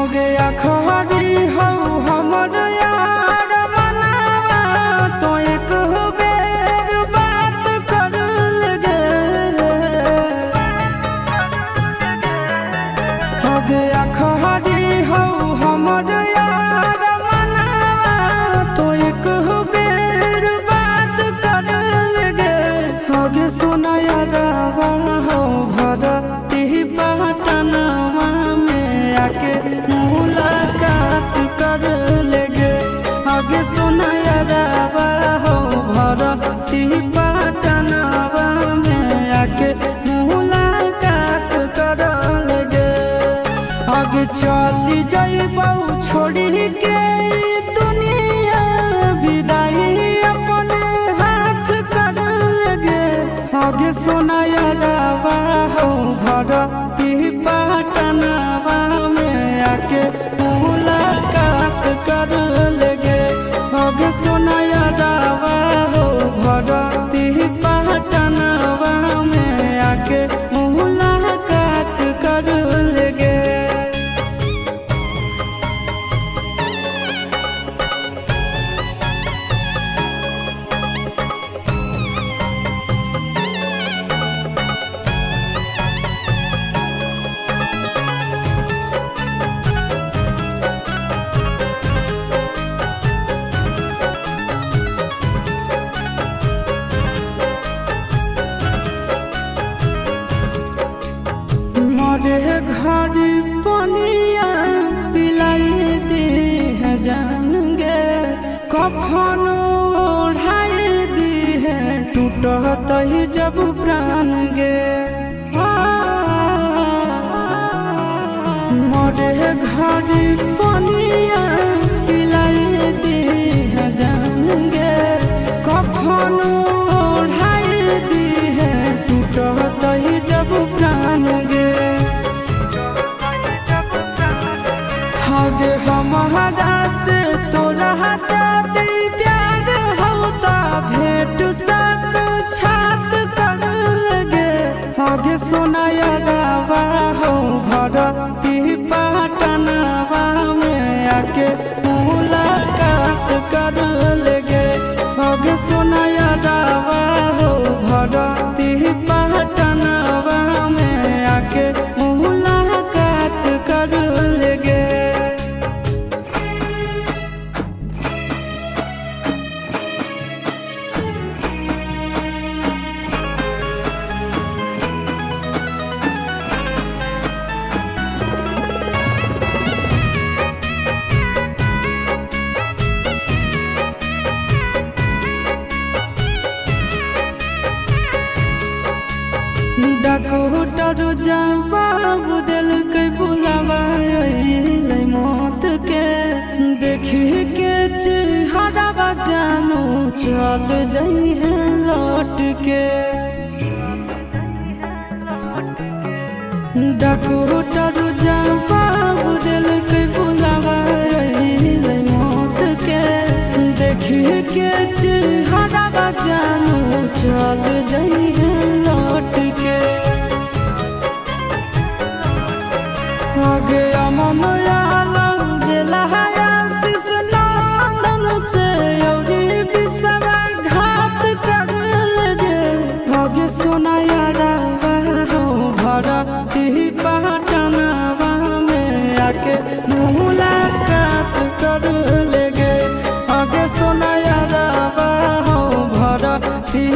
गया खरी हो हमर यार मनावा तो एक बेर बात कर लगे। हो गया खरी हो हमर यार मनावा तो एक बेर बात कर लगे। हो गे सुना यारवा हो भरती पटनवा में आके मुलाकात कर लेगे। आगे सुना यारवा हो भरती पटनवा में आके मुलाकात कर लेगे। आगे चली जाइबौ छोड़ी के दुनिया विदाई अपने हाथ कर लेगे। आगे सुना यारवा हो भरती पटनवा में आके मुलाकात कर लेगे। आगे सुना यारवा हो भरती पटनवा में आके मुलाकात कर लेगे। मोरे घर पनिया पिलाई दी है जान गे। कफन ओढ़ाई दी है टूटत ही जब प्राण गे। मोरे घर पनिया पिलाई दी है जान गे। कफन ओढ़ाई दी है टूटत ही जब प्राण गे। आगे हमारा से तोरा जाती प्यार होता भेंट साक्षात कर लगे। आगे सुना यारवा हो भरती पटनवा में आके मुलाकात कर लेगे। आगे सुना यारवा हो भरती पटनवा में आके मुलाकात कर लेगे। डॉक्टर जवाब दिल के बुलावा मौत के। देखी के चेहरा जानू चल जाई है लौट के। डॉक्टर जवाब दिल के बुलावा मौत के। देखी के चेहरा जानू चल जाई है लौट के। आगे अमन आलम दिला आशीष नंदन से अभी विश्वासघात कर लगे। आगे सुना यारवा हो भरती पटनवा में आके मुलाकात कर लेगे। आगे सुना यारवा हो भरती